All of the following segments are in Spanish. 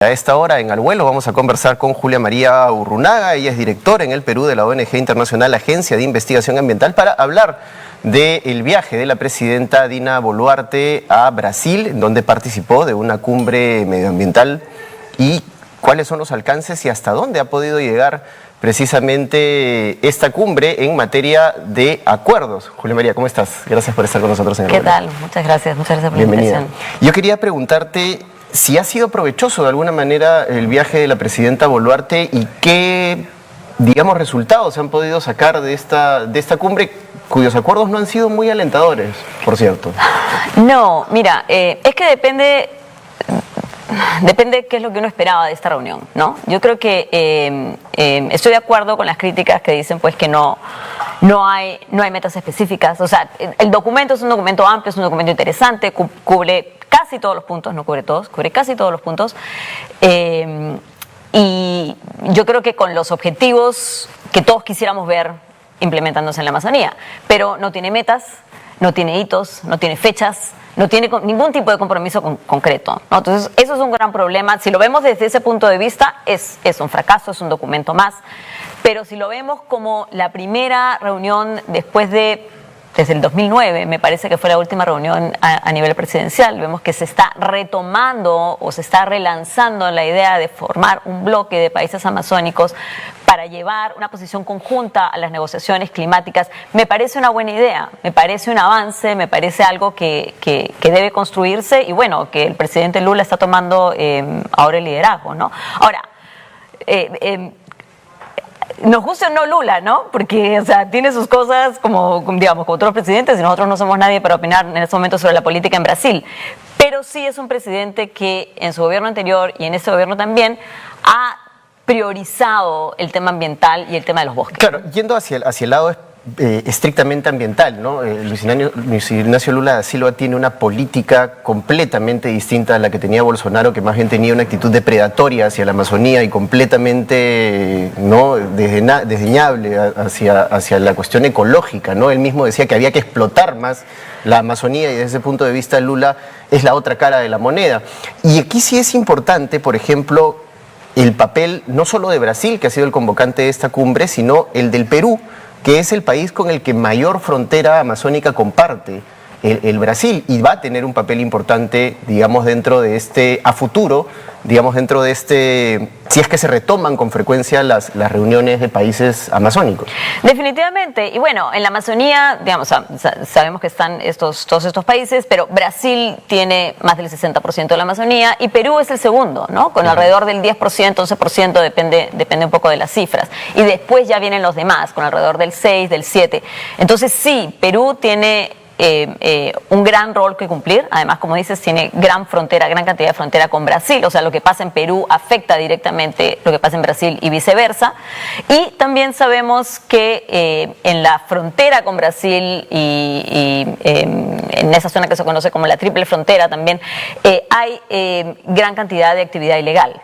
A esta hora en Al Vuelo vamos a conversar con Julia María Urrunaga. Ella es directora en el Perú de la ONG internacional Agencia de Investigación Ambiental, para hablar del viaje de la presidenta Dina Boluarte a Brasil, donde participó de una cumbre medioambiental, y cuáles son los alcances y hasta dónde ha podido llegar precisamente esta cumbre en materia de acuerdos. Julia María, ¿cómo estás? Gracias por estar con nosotros en Al Vuelo. ¿Qué tal? Muchas gracias por la invitación. Yo quería preguntarte si ha sido provechoso de alguna manera el viaje de la presidenta Boluarte y qué, digamos, resultados se han podido sacar de esta cumbre, cuyos acuerdos no han sido muy alentadores, por cierto. No, mira, es que depende qué es lo que uno esperaba de esta reunión, ¿no? Yo creo que estoy de acuerdo con las críticas que dicen pues que no hay metas específicas. O sea, el documento es un documento amplio, es un documento interesante, cubre casi todos los puntos, no cubre todos, cubre casi todos los puntos. Y yo creo que con los objetivos que todos quisiéramos ver implementándose en la Amazonía, pero no tiene metas, no tiene hitos, no tiene fechas, no tiene ningún tipo de compromiso concreto, ¿no? Entonces, eso es un gran problema. Si lo vemos desde ese punto de vista, es un fracaso, es un documento más. Pero si lo vemos como la primera reunión desde el 2009, me parece que fue la última reunión a nivel presidencial, vemos que se está retomando o se está relanzando la idea de formar un bloque de países amazónicos para llevar una posición conjunta a las negociaciones climáticas. Me parece una buena idea, me parece un avance, me parece algo que debe construirse, y bueno, que el presidente Lula está tomando ahora el liderazgo, ¿no? Ahora, nos guste o no Lula, ¿no? Porque, o sea, tiene sus cosas como otros presidentes, y nosotros no somos nadie para opinar en este momento sobre la política en Brasil. Pero sí es un presidente que en su gobierno anterior y en este gobierno también ha priorizado el tema ambiental y el tema de los bosques. Claro, yendo hacia el lado estrictamente ambiental, ¿no? Luis Ignacio Lula da Silva tiene una política completamente distinta a la que tenía Bolsonaro, que más bien tenía una actitud depredatoria hacia la Amazonía y completamente, ¿no?, desdeñable hacia la cuestión ecológica, ¿no? Él mismo decía que había que explotar más la Amazonía, y desde ese punto de vista Lula es la otra cara de la moneda. Y aquí sí es importante, por ejemplo, el papel no solo de Brasil, que ha sido el convocante de esta cumbre, sino el del Perú, que es el país con el que mayor frontera amazónica comparte el Brasil, y va a tener un papel importante, digamos, dentro de a futuro, digamos, dentro de si es que se retoman con frecuencia las reuniones de países amazónicos. Definitivamente. Y bueno, en la Amazonía, digamos, sabemos que están todos estos países, pero Brasil tiene más del 60% de la Amazonía y Perú es el segundo, ¿no? Con alrededor del 10%, 11%, depende un poco de las cifras. Y después ya vienen los demás, con alrededor del 6, del 7. Entonces sí, Perú tiene un gran rol que cumplir. Además, como dices, tiene gran cantidad de frontera con Brasil. O sea, lo que pasa en Perú afecta directamente lo que pasa en Brasil y viceversa. Y también sabemos que en la frontera con Brasil y en esa zona que se conoce como la triple frontera también hay gran cantidad de actividad ilegal,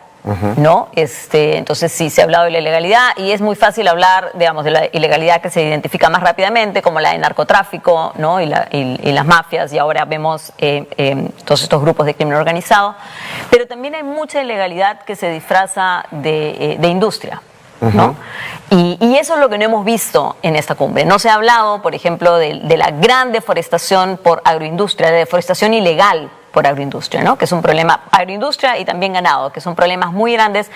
¿no? Entonces sí, se ha hablado de la ilegalidad, y es muy fácil hablar, digamos, de la ilegalidad que se identifica más rápidamente, como la de narcotráfico, ¿no? y las mafias, y ahora vemos todos estos grupos de crimen organizado. Pero también hay mucha ilegalidad que se disfraza de industria, ¿no? Y eso es lo que no hemos visto en esta cumbre. No se ha hablado, por ejemplo, de la gran deforestación por agroindustria, de deforestación ilegal por agroindustria, ¿no? Que es un problema, agroindustria y también ganado, que son problemas muy grandes.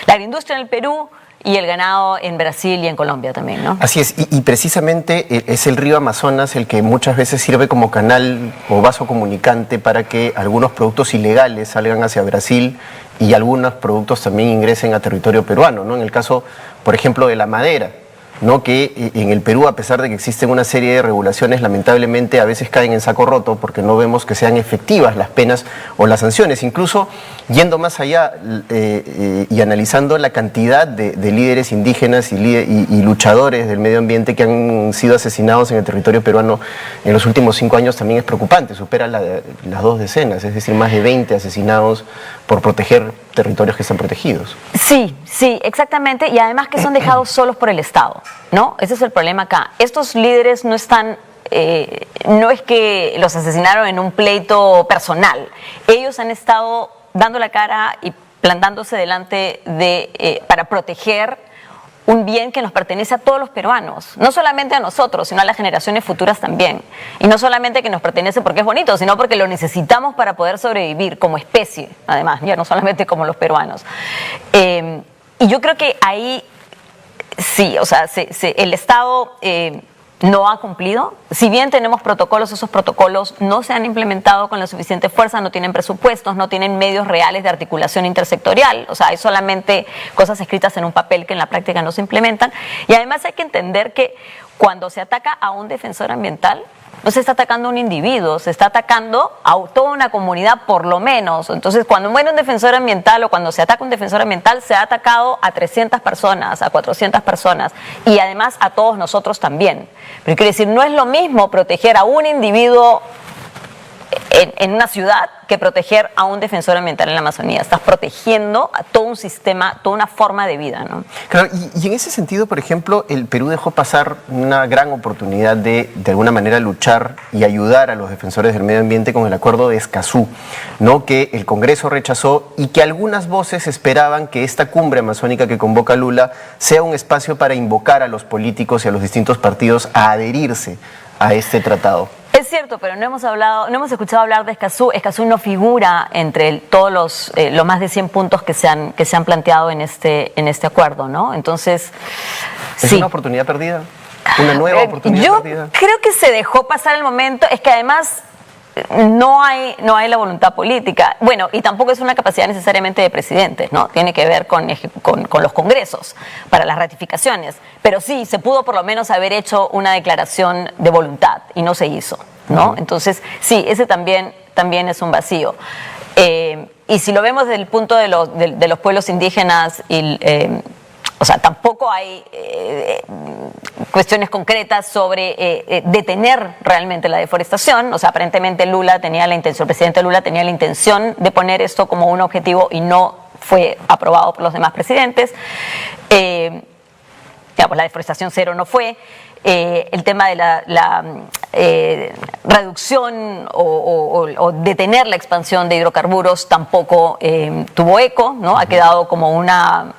La agroindustria en el Perú y el ganado en Brasil y en Colombia también, ¿no? Así es, y precisamente es el río Amazonas el que muchas veces sirve como canal o vaso comunicante para que algunos productos ilegales salgan hacia Brasil y algunos productos también ingresen a territorio peruano, ¿no? En el caso, por ejemplo, de la madera, ¿no? Que en el Perú, a pesar de que existen una serie de regulaciones, lamentablemente a veces caen en saco roto porque no vemos que sean efectivas las penas o las sanciones. Incluso yendo más allá y analizando la cantidad de líderes indígenas y luchadores del medio ambiente que han sido asesinados en el territorio peruano en los últimos 5 años, también es preocupante, supera las 2 decenas, es decir, más de 20 asesinados por proteger territorios que están protegidos. Sí, exactamente, y además que son dejados solos por el Estado, ¿no? Ese es el problema acá. Estos líderes no están no es que los asesinaron en un pleito personal. Ellos han estado dando la cara y plantándose delante para proteger un bien que nos pertenece a todos los peruanos, no solamente a nosotros, sino a las generaciones futuras también. Y no solamente que nos pertenece porque es bonito, sino porque lo necesitamos para poder sobrevivir como especie, además, ya no solamente como los peruanos. Y yo creo que ahí sí, o sea, el Estado no ha cumplido. Si bien tenemos protocolos, esos protocolos no se han implementado con la suficiente fuerza, no tienen presupuestos, no tienen medios reales de articulación intersectorial, o sea, hay solamente cosas escritas en un papel que en la práctica no se implementan. Y además hay que entender que cuando se ataca a un defensor ambiental, no se está atacando a un individuo, se está atacando a toda una comunidad por lo menos. Entonces, cuando muere un defensor ambiental o cuando se ataca un defensor ambiental, se ha atacado a 300 personas, a 400 personas y además a todos nosotros también. Pero quiere decir, no es lo mismo proteger a un individuo en una ciudad que proteger a un defensor ambiental en la Amazonía. Estás protegiendo a todo un sistema, toda una forma de vida, ¿no? Claro, y en ese sentido, por ejemplo, el Perú dejó pasar una gran oportunidad de alguna manera luchar y ayudar a los defensores del medio ambiente con el acuerdo de Escazú, ¿no? Que el Congreso rechazó y que algunas voces esperaban que esta cumbre amazónica que convoca Lula sea un espacio para invocar a los políticos y a los distintos partidos a adherirse a este tratado. Es cierto, pero no hemos escuchado hablar de Escazú. Escazú no figura entre todos los más de 100 puntos que se han planteado en este acuerdo, ¿no? Entonces, ¿Es sí. una oportunidad perdida? ¿Una nueva oportunidad perdida? Yo creo que se dejó pasar el momento. Es que además no hay la voluntad política. Bueno, y tampoco es una capacidad necesariamente de presidentes, ¿no? Tiene que ver con los congresos para las ratificaciones. Pero sí, se pudo por lo menos haber hecho una declaración de voluntad y no se hizo, ¿no? Entonces, sí, ese también es un vacío. Y si lo vemos desde el punto de los pueblos indígenas o sea, tampoco hay cuestiones concretas sobre detener realmente la deforestación. O sea, aparentemente el presidente Lula tenía la intención de poner esto como un objetivo y no fue aprobado por los demás presidentes. Digamos, la deforestación cero no fue. El tema de la reducción o detener la expansión de hidrocarburos tampoco tuvo eco, ¿no? Ha quedado como una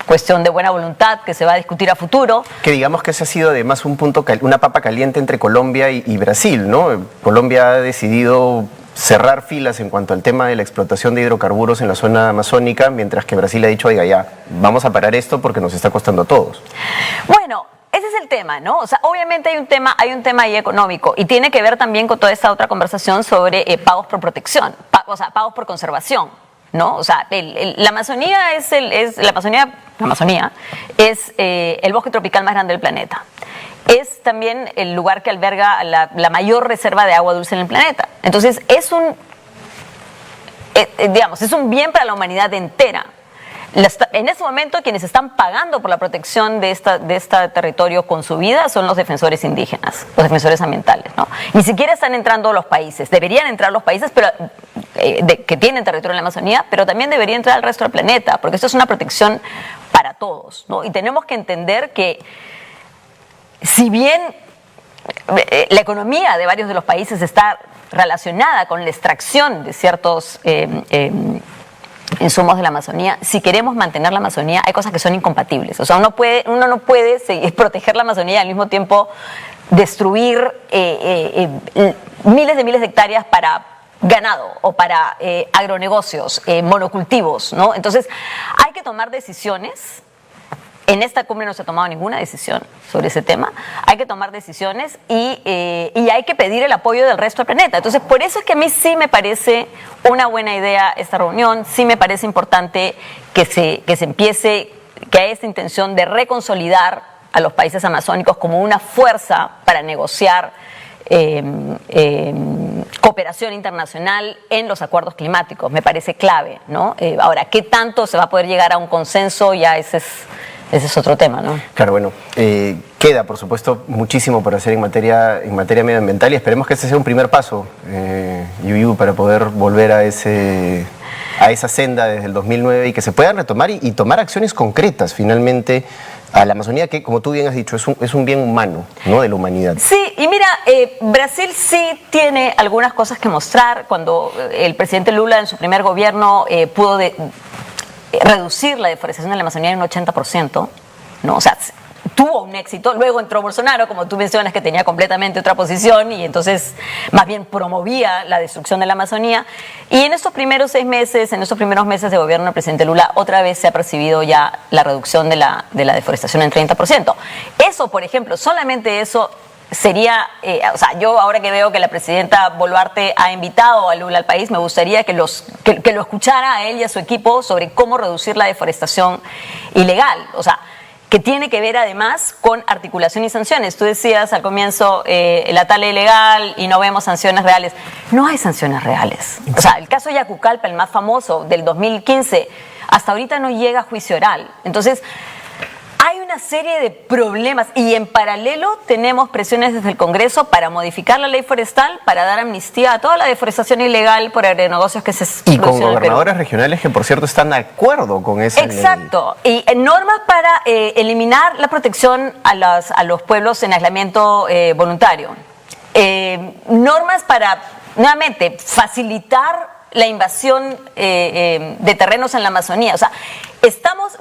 cuestión de buena voluntad que se va a discutir a futuro. Que digamos que ese ha sido además una papa caliente entre Colombia y Brasil, ¿no? Colombia ha decidido cerrar filas en cuanto al tema de la explotación de hidrocarburos en la zona amazónica, mientras que Brasil ha dicho, oiga, ya, vamos a parar esto porque nos está costando a todos. Bueno, ese es el tema, ¿no? O sea, obviamente hay un tema ahí económico y tiene que ver también con toda esta otra conversación sobre pagos por protección, o sea, pagos por conservación, ¿no? O sea, la Amazonía es el bosque tropical más grande del planeta. Es también el lugar que alberga la mayor reserva de agua dulce en el planeta. Entonces, es un bien para la humanidad entera. En este momento, quienes están pagando por la protección de este territorio con su vida son los defensores indígenas, los defensores ambientales, ¿no? Ni siquiera están entrando los países. Deberían entrar los países que tienen territorio en la Amazonía, pero también debería entrar el resto del planeta, porque esto es una protección para todos, ¿no? Y tenemos que entender que, si bien la economía de varios de los países está relacionada con la extracción de ciertos insumos de la Amazonía, si queremos mantener la Amazonía, hay cosas que son incompatibles. O sea, uno no puede proteger la Amazonía y al mismo tiempo destruir miles de hectáreas para ganado o para agronegocios, monocultivos, ¿no? Entonces, hay que tomar decisiones. En esta cumbre no se ha tomado ninguna decisión sobre ese tema. Hay que tomar decisiones y hay que pedir el apoyo del resto del planeta. Entonces, por eso es que a mí sí me parece una buena idea esta reunión. Sí me parece importante que se empiece, que haya esta intención de reconsolidar a los países amazónicos como una fuerza para negociar cooperación internacional en los acuerdos climáticos. Me parece clave, ¿no? Ahora, ¿qué tanto se va a poder llegar a un consenso? Ya ese es otro tema, ¿no? Claro, bueno, queda, por supuesto, muchísimo por hacer en materia medioambiental y esperemos que este sea un primer paso, Yuyu, para poder volver a esa senda desde el 2009 y que se puedan retomar y tomar acciones concretas, finalmente, a la Amazonía, que, como tú bien has dicho, es un bien humano, ¿no?, de la humanidad. Sí, y mira, Brasil sí tiene algunas cosas que mostrar. Cuando el presidente Lula en su primer gobierno pudo reducir la deforestación de la Amazonía en un 80%, ¿no? O sea, tuvo un éxito, luego entró Bolsonaro, como tú mencionas, que tenía completamente otra posición y entonces más bien promovía la destrucción de la Amazonía. Y en estos primeros 6 meses, en estos primeros meses de gobierno del presidente Lula, otra vez se ha percibido ya la reducción de la deforestación en 30%. Eso, por ejemplo, solamente eso sería, o sea, yo ahora que veo que la presidenta Boluarte ha invitado a Lula al país, me gustaría que lo escuchara a él y a su equipo sobre cómo reducir la deforestación ilegal, o sea, que tiene que ver además con articulación y sanciones. Tú decías al comienzo la tala ilegal y no vemos sanciones reales. No hay sanciones reales. O sea, el caso de Yacucalpa, el más famoso del 2015, hasta ahorita no llega a juicio oral. Entonces, hay una serie de problemas y en paralelo tenemos presiones desde el Congreso para modificar la ley forestal, para dar amnistía a toda la deforestación ilegal por agronegocios que se y con gobernadores regionales que, por cierto, están de acuerdo con esa ley. Exacto. Y normas para eliminar la protección a los pueblos en aislamiento voluntario. Normas para, nuevamente, facilitar la invasión de terrenos en la Amazonía. O sea,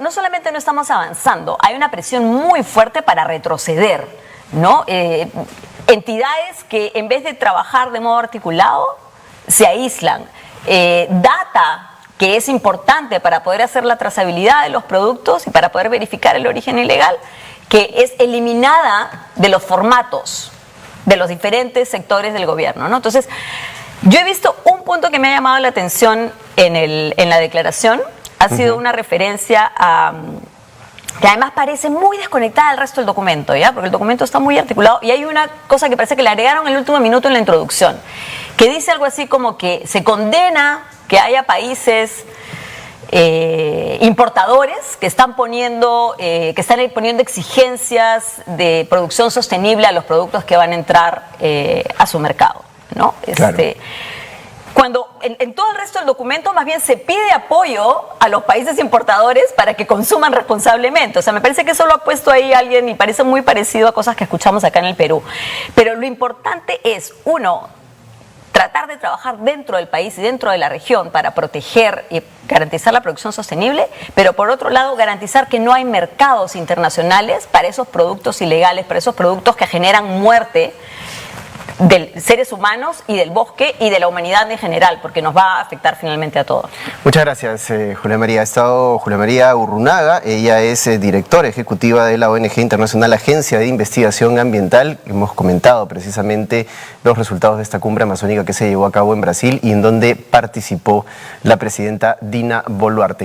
no solamente no estamos avanzando, hay una presión muy fuerte para retroceder, ¿no? Entidades que en vez de trabajar de modo articulado, se aíslan. Data que es importante para poder hacer la trazabilidad de los productos y para poder verificar el origen ilegal, que es eliminada de los formatos de los diferentes sectores del gobierno, ¿no? Entonces, yo he visto un punto que me ha llamado la atención en la declaración, ha sido una referencia a, que además parece muy desconectada del resto del documento, ¿ya? Porque el documento está muy articulado y hay una cosa que parece que le agregaron en el último minuto en la introducción, que dice algo así como que se condena que haya países importadores que están poniendo exigencias de producción sostenible a los productos que van a entrar a su mercado, ¿no? Claro. Cuando en todo el resto del documento más bien se pide apoyo a los países importadores para que consuman responsablemente. O sea, me parece que eso lo ha puesto ahí alguien y parece muy parecido a cosas que escuchamos acá en el Perú. Pero lo importante es, uno, tratar de trabajar dentro del país y dentro de la región para proteger y garantizar la producción sostenible, pero por otro lado garantizar que no hay mercados internacionales para esos productos ilegales, para esos productos que generan muerte de seres humanos y del bosque y de la humanidad en general, porque nos va a afectar finalmente a todos. Muchas gracias, Julia María. Ha estado Julia María Urrunaga, ella es directora ejecutiva de la ONG Internacional Agencia de Investigación Ambiental. Hemos comentado precisamente los resultados de esta cumbre amazónica que se llevó a cabo en Brasil y en donde participó la presidenta Dina Boluarte.